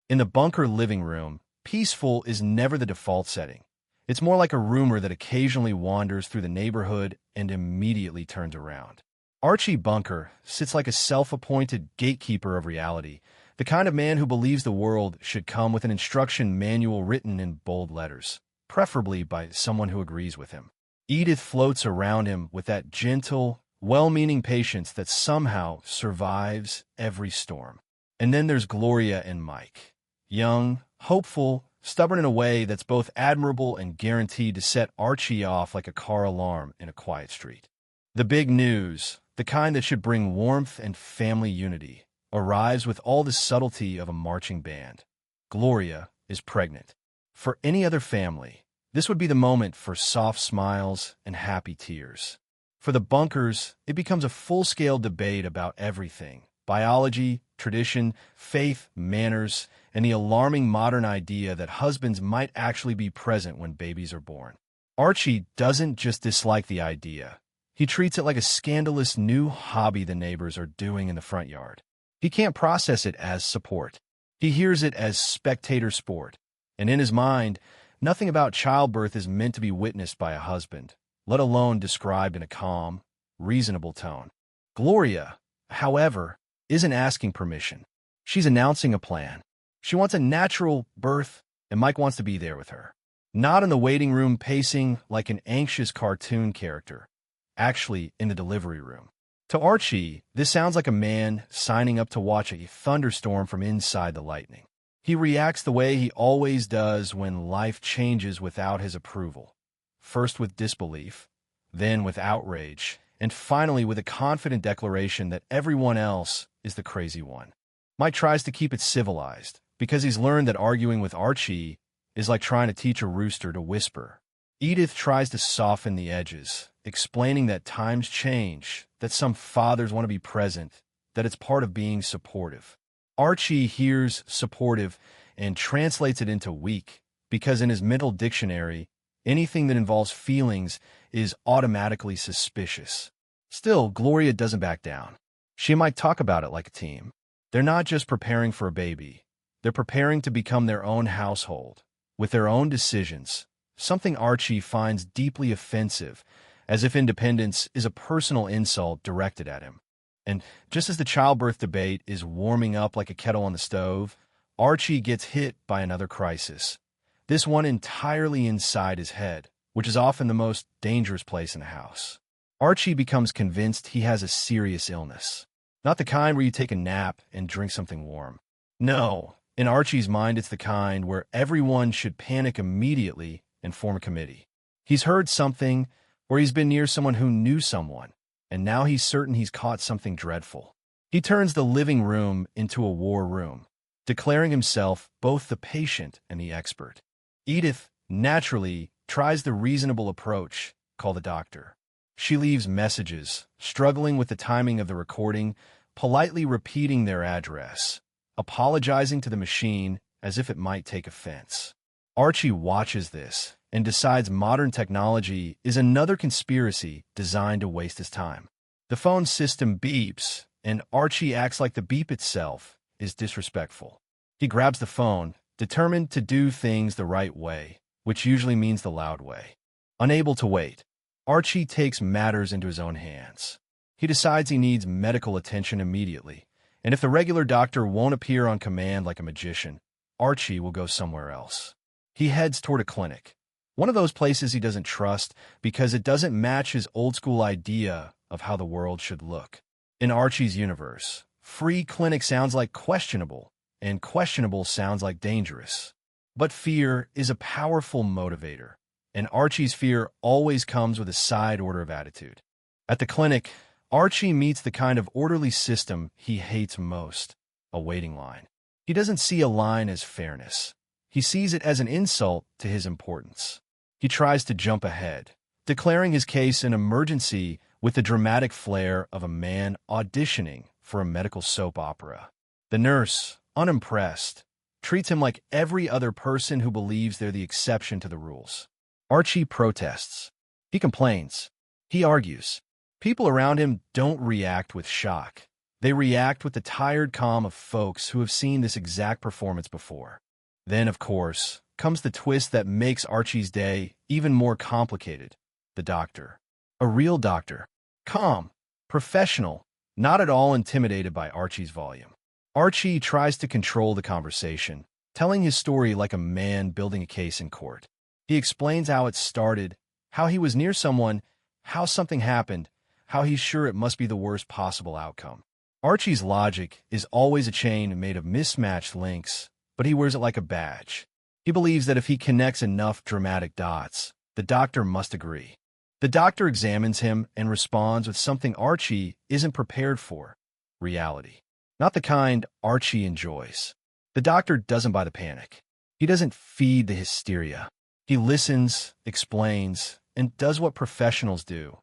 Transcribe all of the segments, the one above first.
In the bunker living room, peaceful is never the default setting. It's more like a rumor that occasionally wanders through the neighborhood and immediately turns around. Archie Bunker sits like a self-appointed gatekeeper of reality, the kind of man who believes the world should come with an instruction manual written in bold letters, preferably by someone who agrees with him. Edith floats around him with that gentle, well-meaning patience that somehow survives every storm. And then there's Gloria and Mike. Young, hopeful, stubborn in a way that's both admirable and guaranteed to set Archie off like a car alarm in a quiet street. The big news, the kind that should bring warmth and family unity, arrives with all the subtlety of a marching band. Gloria is pregnant. For any other family, this would be the moment for soft smiles and happy tears. For the Bunkers, it becomes a full-scale debate about everything: biology, tradition, faith, manners, and the alarming modern idea that husbands might actually be present when babies are born. Archie doesn't just dislike the idea. He treats it like a scandalous new hobby the neighbors are doing in the front yard. He can't process it as support. He hears it as spectator sport. And in his mind, nothing about childbirth is meant to be witnessed by a husband, let alone described in a calm, reasonable tone. Gloria, however, isn't asking permission. She's announcing a plan. She wants a natural birth, and Mike wants to be there with her. Not in the waiting room pacing like an anxious cartoon character, actually in the delivery room. To Archie, this sounds like a man signing up to watch a thunderstorm from inside the lightning. He reacts the way he always does when life changes without his approval. First with disbelief, then with outrage, and finally with a confident declaration that everyone else is the crazy one. Mike tries to keep it civilized, because he's learned that arguing with Archie is like trying to teach a rooster to whisper. Edith tries to soften the edges, explaining that times change, that some fathers want to be present, that it's part of being supportive. Archie hears supportive and translates it into weak, because in his mental dictionary, anything that involves feelings is automatically suspicious. Still, Gloria doesn't back down. She and Mike talk about it like a team. They're not just preparing for a baby. They're preparing to become their own household, with their own decisions, something Archie finds deeply offensive, as if independence is a personal insult directed at him. And just as the childbirth debate is warming up like a kettle on the stove, Archie gets hit by another crisis, this one entirely inside his head, which is often the most dangerous place in the house. Archie becomes convinced he has a serious illness. Not the kind where you take a nap and drink something warm. No, in Archie's mind it's the kind where everyone should panic immediately and form a committee. He's heard something, or he's been near someone who knew someone, and now he's certain he's caught something dreadful. He turns the living room into a war room, declaring himself both the patient and the expert. Edith, naturally, tries the reasonable approach: call the doctor. She leaves messages, struggling with the timing of the recording, politely repeating their address, apologizing to the machine as if it might take offense. Archie watches this and decides modern technology is another conspiracy designed to waste his time. The phone system beeps, and Archie acts like the beep itself is disrespectful. He grabs the phone, determined to do things the right way, which usually means the loud way. Unable to wait, Archie takes matters into his own hands. He decides he needs medical attention immediately, and if the regular doctor won't appear on command like a magician, Archie will go somewhere else. He heads toward a clinic, one of those places he doesn't trust because it doesn't match his old-school idea of how the world should look. In Archie's universe, free clinic sounds like questionable, and questionable sounds like dangerous. But fear is a powerful motivator, and Archie's fear always comes with a side order of attitude. At the clinic, Archie meets the kind of orderly system he hates most: a waiting line. He doesn't see a line as fairness. He sees it as an insult to his importance. He tries to jump ahead, declaring his case an emergency with the dramatic flair of a man auditioning for a medical soap opera. The nurse, unimpressed, treats him like every other person who believes they're the exception to the rules. Archie protests. He complains. He argues. People around him don't react with shock. They react with the tired calm of folks who have seen this exact performance before. Then, of course, comes the twist that makes Archie's day even more complicated. The doctor. A real doctor. Calm. Professional. Not at all intimidated by Archie's volume. Archie tries to control the conversation, telling his story like a man building a case in court. He explains how it started, how he was near someone, how something happened, how he's sure it must be the worst possible outcome. Archie's logic is always a chain made of mismatched links, but he wears it like a badge. He believes that if he connects enough dramatic dots, the doctor must agree. The doctor examines him and responds with something Archie isn't prepared for: reality. Not the kind Archie enjoys. The doctor doesn't buy the panic. He doesn't feed the hysteria. He listens, explains, and does what professionals do: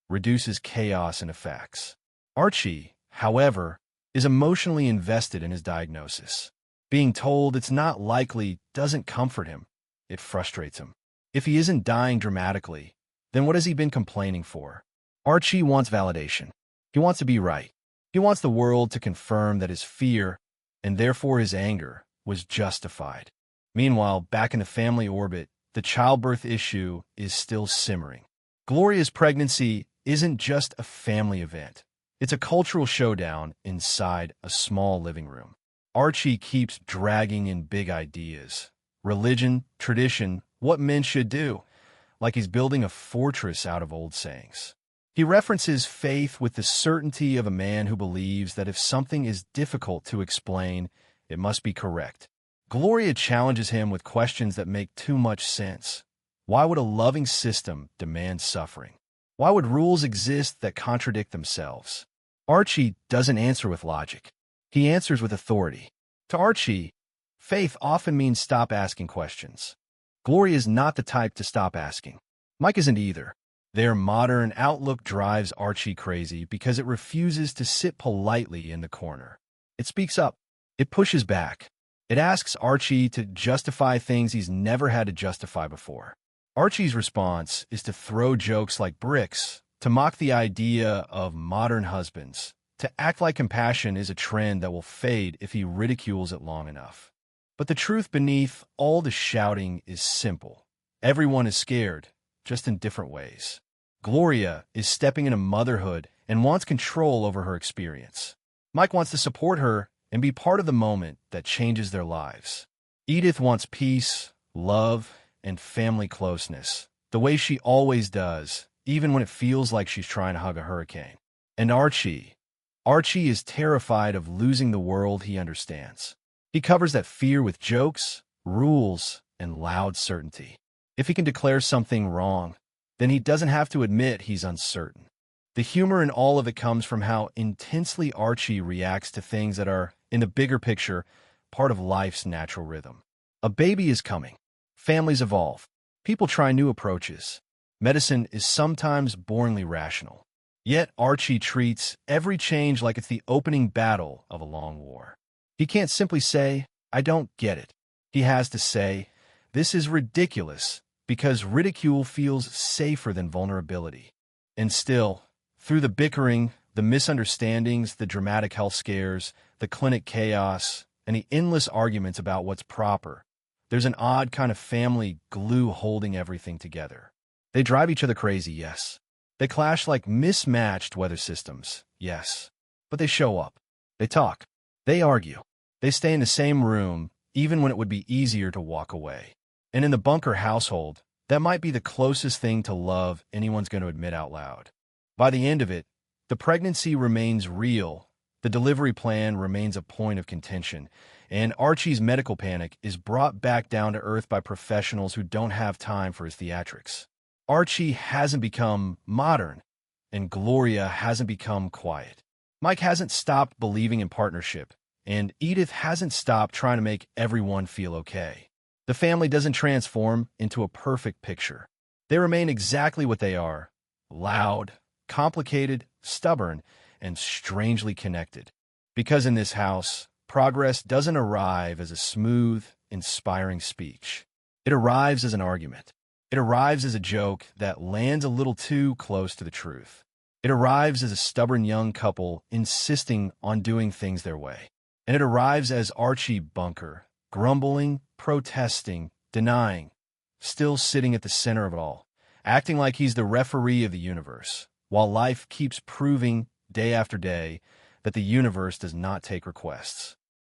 reduces chaos into facts. Archie, however, is emotionally invested in his diagnosis. Being told it's not likely doesn't comfort him. It frustrates him. If he isn't dying dramatically, then what has he been complaining for? Archie wants validation. He wants to be right. He wants the world to confirm that his fear, and therefore his anger, was justified. Meanwhile, back in the family orbit, the childbirth issue is still simmering. Gloria's pregnancy isn't just a family event. It's a cultural showdown inside a small living room. Archie keeps dragging in big ideas. Religion, tradition, what men should do, like he's building a fortress out of old sayings. He references faith with the certainty of a man who believes that if something is difficult to explain, it must be correct. Gloria challenges him with questions that make too much sense. Why would a loving system demand suffering? Why would rules exist that contradict themselves? Archie doesn't answer with logic. He answers with authority. To Archie, faith often means stop asking questions. Gloria is not the type to stop asking. Mike isn't either. Their modern outlook drives Archie crazy because it refuses to sit politely in the corner. It speaks up. It pushes back. It asks Archie to justify things he's never had to justify before. Archie's response is to throw jokes like bricks, to mock the idea of modern husbands, to act like compassion is a trend that will fade if he ridicules it long enough. But the truth beneath all the shouting is simple. Everyone is scared, just in different ways. Gloria is stepping into motherhood and wants control over her experience. Mike wants to support her and be part of the moment that changes their lives. Edith wants peace, love, and family closeness, the way she always does, even when it feels like she's trying to hug a hurricane. And Archie is terrified of losing the world he understands. He covers that fear with jokes, rules, and loud certainty. If he can declare something wrong, then he doesn't have to admit he's uncertain. The humor in all of it comes from how intensely Archie reacts to things that are, in the bigger picture, part of life's natural rhythm. A baby is coming. Families evolve. People try new approaches. Medicine is sometimes boringly rational. Yet Archie treats every change like it's the opening battle of a long war. He can't simply say, "I don't get it." He has to say, "This is ridiculous," because ridicule feels safer than vulnerability. And still, through the bickering, the misunderstandings, the dramatic health scares, the clinic chaos, and the endless arguments about what's proper, there's an odd kind of family glue holding everything together. They drive each other crazy, yes. They clash like mismatched weather systems, yes. But they show up. They talk. They argue. They stay in the same room, even when it would be easier to walk away. And in the Bunker household, that might be the closest thing to love anyone's going to admit out loud. By the end of it, the pregnancy remains real, the delivery plan remains a point of contention, and Archie's medical panic is brought back down to earth by professionals who don't have time for his theatrics. Archie hasn't become modern, and Gloria hasn't become quiet. Mike hasn't stopped believing in partnership, and Edith hasn't stopped trying to make everyone feel okay. The family doesn't transform into a perfect picture. They remain exactly what they are: loud, complicated, stubborn, and strangely connected. Because in this house, progress doesn't arrive as a smooth, inspiring speech. It arrives as an argument. It arrives as a joke that lands a little too close to the truth. It arrives as a stubborn young couple insisting on doing things their way. And it arrives as Archie Bunker, grumbling, protesting, denying, still sitting at the center of it all, acting like he's the referee of the universe, while life keeps proving day after day that the universe does not take requests.